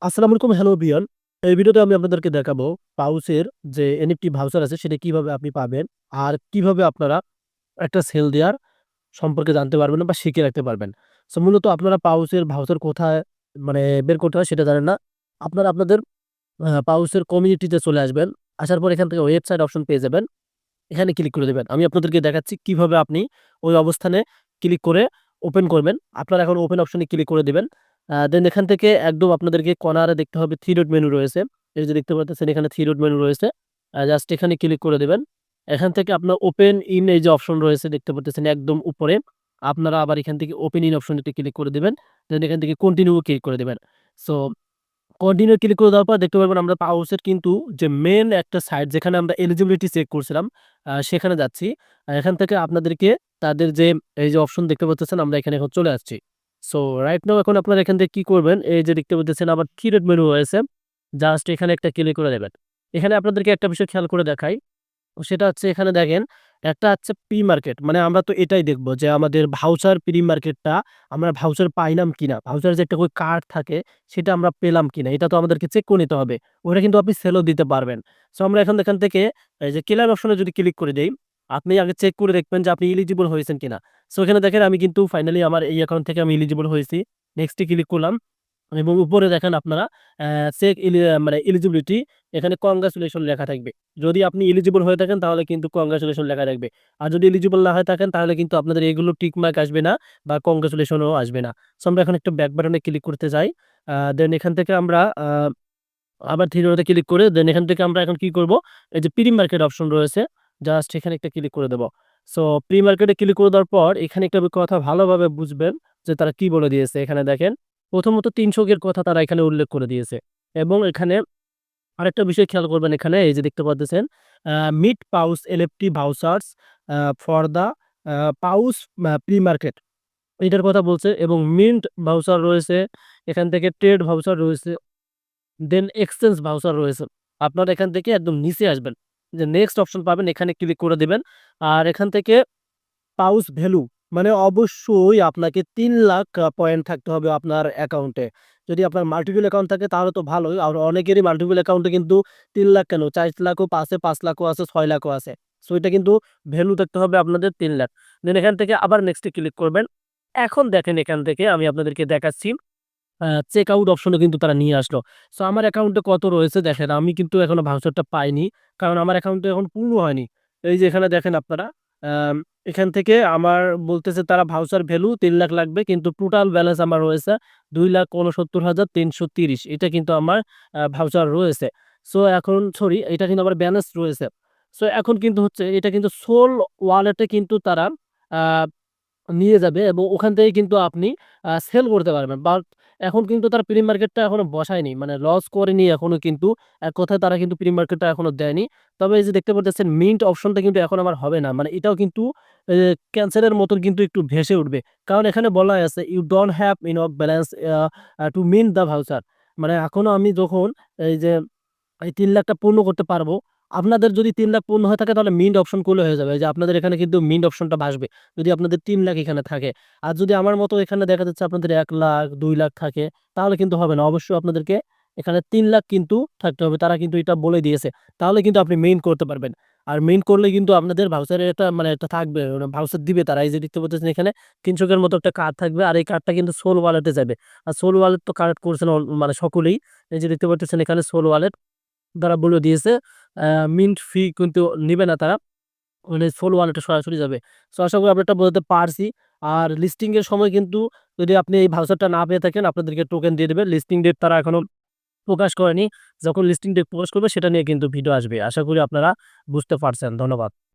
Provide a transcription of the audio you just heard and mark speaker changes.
Speaker 1: আসসালামু আলাইকুম, hello viewer. এই ভিডিওতে আমি আপনাদেরকে দেখাবো পাউচের যে এনএফটি ভাউচার আছে সেটা কিভাবে আপনি পাবেন আর কিভাবে আপনারা একটা সেল দেওয়ার সম্পর্কে জানতে পারবেন বা শিখে রাখতে পারবেন। সো মূলত আপনারা পাউচের ভাউচার কোথায় বের করতে হয় সেটা জানেন না। আপনারা আপনাদের পাউচের কমিউনিটিতে চলে আসবেন। আসার পর এখান থেকে ওয়েবসাইট অপশন পেয়ে যাবেন। এখানে ক্লিক করে দিবেন। আমি আপনাদেরকে দেখাচ্ছি কিভাবে আপনি ওই অবস্থানে ক্লিক করে ওপেন করবেন। আপনারা এখন ওপেন অপশনে ক্লিক করে দিবেন। দেন এখান থেকে একদম আপনাদেরকে কর্নারে দেখতে হবে 3 ডট মেনু রয়েছে। এই যে দেখতে পাচ্ছেন এখানে 3 ডট মেনু রয়েছে। জাস্ট এখানে ক্লিক করে দিবেন। এখান থেকে আপনার ওপেন ইন এই যে অপশন রয়েছে দেখতে পাচ্ছেন একদম উপরে। আপনারা আবার এখান থেকে ওপেন ইন অপশনটিতে ক্লিক করে দিবেন। দেন এখান থেকে কন্টিনিউ ক্লিক করে দিবেন। সো কন্টিনিউ ক্লিক করে দেওয়ার পর দেখতে পারবেন আমরা পাউচের কিন্তু যে মেইন একটা সাইট যেখানে আমরা এলিজিবিলিটি চেক করছিলাম সেখানে যাচ্ছি। এখান থেকে আপনাদেরকে তাদের যে এই যে অপশন দেখতে পাচ্ছেন আমরা এখানে এখন চলে আসছি। সো রাইট নাও এখন আপনারা এখান থেকে কি করবেন, এই যে দেখতে পাচ্ছেন আবার থ্রি ডট মেনু রয়েছে। জাস্ট এখানে একটা ক্লিক করে দেবেন। এখানে আপনাদেরকে একটা বিষয় খেয়াল করে দেখাই। সেটা হচ্ছে এখানে দেখেন একটা হচ্ছে প্রি মার্কেট, মানে আমরা তো এটাই দেখব যে আমাদের ভাউচার প্রি মার্কেটটা আমরা ভাউচার পাইলাম কিনা, ভাউচার যে একটা কার্ড থাকে সেটা আমরা পেলাম কিনা এটা তো আমাদেরকে চেক করে নিতে হবে। ওটা কিন্তু আপনি সেলও দিতে পারবেন। সো আমরা এখান থেকে এই যে ক্লিয়ার অপশনে যদি ক্লিক করে দেই, আপনি আগে চেক করে দেখবেন যে আপনি এলিজিবল হয়েছেন কিনা। সো এখানে দেখেন আমি কিন্তু ফাইনালি আমার এই অ্যাকাউন্ট থেকে আমি এলিজিবল হয়েছি। নেক্সট এ ক্লিক করলাম এবং উপরে দেখেন আপনারা চেক মানে এলিজিবিলিটি, এখানে কংগ্রাচুলেশন লেখা থাকবে। যদি আপনি এলিজিবল হয়ে থাকেন তাহলে কিন্তু কংগ্রাচুলেশন লেখা থাকবে। আর যদি এলিজিবল না হয়ে থাকেন তাহলে কিন্তু আপনাদের এগুলো টিক মার্ক আসবে না বা কংগ্রাচুলেশনও আসবে না। সো আমরা এখন একটা ব্যাক বাটনে ক্লিক করতে যাই। দেন এখান থেকে আমরা আবার থ্রি ডটে ক্লিক করে দেন এখান থেকে আমরা এখন কি করব? এই যে প্রি মার্কেট অপশন রয়েছে, জাস্ট এখানে একটা ক্লিক করে দেব। সো প্রি মার্কেটে ক্লিক করে দেওয়ার পর এখানে একটা কথা ভালোভাবে বুঝবেন যে তারা কি বলে দিয়েছে। এখানে দেখেন প্রথমত ৩০০ এর কথা তারা এখানে উল্লেখ করে দিয়েছে এবং এখানে আরেকটা বিষয় খেয়াল করবেন, এখানে এই যে দেখতে পাচ্ছেন mid pause LFT vouchers for the pause pre market এটার কথা বলছে এবং মিন্ট ভাউচার রয়েছে, এখান থেকে ট্রেড ভাউচার রয়েছে, দেন এক্সচেঞ্জ ভাউচার রয়েছে। আপনারা এখান থেকে একদম নিচে আসবেন। যে নেক্সট অপশন পাবেন এখানে ক্লিক করে দিবেন। আর এখান থেকে পাউচ ভ্যালু, মানে অবশ্যই আপনাকে ৩,০০,০০০ পয়েন্ট থাকতে হবে আপনার অ্যাকাউন্টে। যদি আপনার মাল্টিপল অ্যাকাউন্ট থাকে তাহলে তো ভালোই। আর অনেকেরই মাল্টিপল অ্যাকাউন্টে কিন্তু ৩,০০,০০০ কেন ৪,০০,০০০ ও আছে, ৫,০০,০০০ ও আছে, ৬,০০,০০০ ও আছে। সো এটা কিন্তু ভ্যালু থাকতে হবে আপনাদের ৩,০০,০০০। দেন এখান থেকে আবার নেক্সট এ ক্লিক করবেন। এখন দেখেন এখান থেকে আমি আপনাদেরকে দেখাচ্ছি চেক আউট অপশনে কিন্তু তারা নিয়ে আসলো। সো আমার অ্যাকাউন্টে কত রয়েছে দেখেন, আমি কিন্তু এখনো ভাউচারটা পাইনি। কারণ আমার অ্যাকাউন্টে এখন পূর্ণ হয়নি। এই যে এখানে দেখেন আপনারা আম এখান থেকে আমার বলতেছে তারা ভাউচার ভ্যালু ৩,০০,০০০ লাগবে কিন্তু টোটাল ব্যালেন্স আমার রয়েছে ২,৬৯,৩৩০। এটা কিন্তু আমার ভাউচার রয়েছে। সো এখন সরি, এটা কিন্তু আমার ব্যালেন্স রয়েছে। সো এখন কিন্তু হচ্ছে এটা কিন্তু সোল ওয়ালেটে কিন্তু তারা আ নিয়ে যাবে এবং ওখান থেকে কিন্তু আপনি সেল করতে পারবেন। বাট এখন কিন্তু তারা প্রি মার্কেটটা এখনো বসায়নি। মানে লস করেনি এখনো কিন্তু। এক কথায় তারা কিন্তু প্রি মার্কেটটা এখনো দেয়নি। তবে এই যে দেখতে পারতেছেন মিন্ট অপশনটা কিন্তু এখন আমার হবে না। মানে এটাও কিন্তু এ ক্যানসেলের মতন কিন্তু একটু ভেসে উঠবে। কারণ এখানে বলাই আছে "you don't have enough balance to mint the voucher". মানে এখনো আমি যখন এই যে এই ৩,০০,০০০ টা পূর্ণ করতে পারবো। আপনাদের যদি ৩,০০,০০০ পূর্ণ হয়ে থাকে তাহলে মিন্ট অপশন করলে হয়ে যাবে। এই যে আপনাদের এখানে কিন্তু মিন্ট অপশনটা আসবে। যদি আপনাদের ৩,০০,০০০ এখানে থাকে। আর যদি আমার মতো এখানে দেখা যাচ্ছে আপনাদের ১,০০,০০০, ২,০০,০০০ থাকে তাহলে কিন্তু হবে না। অবশ্যই আপনাদেরকে এখানে ৩,০০,০০০ কিন্তু থাকতে হবে। তারা কিন্তু এটা বলে দিয়েছে। তাহলে কিন্তু আপনি মেইন করতে পারবেন। আর মেইন করলে কিন্তু আপনাদের ভাউচারের একটা মানে একটা থাকবে, মানে ভাউচার দিবে তারা। এই যে দেখতে পাচ্ছেন এখানে ৩০০ এর মতো একটা কার্ড থাকবে। আর এই কার্ডটা কিন্তু সোল ওয়ালেটে যাবে। আর সোল ওয়ালেট তো কালেক্ট করছেন মানে সকলেই। এই যে দেখতে পাচ্ছেন এখানে সোল ওয়ালেট তারা বলে দিয়েছে আ মিন্ট ফি কিন্তু নিবে না তারা। মানে সোল ওয়ালেটে সরাসরি যাবে। সো আশা করি আপনারটা বোঝাতে পারছি। আর লিস্টিং এর সময় কিন্তু যদি আপনি এই ভাউচারটা না পেয়ে থাকেন আপনাদেরকে টোকেন দিয়ে দিবে। লিস্টিং ডেট তারা এখনো প্রকাশ করেনি। যখন লিস্টিং ডেট প্রকাশ করবে সেটা নিয়ে কিন্তু ভিডিও আসবে। আশা করি আপনারা বুঝতে পারছেন। ধন্যবাদ।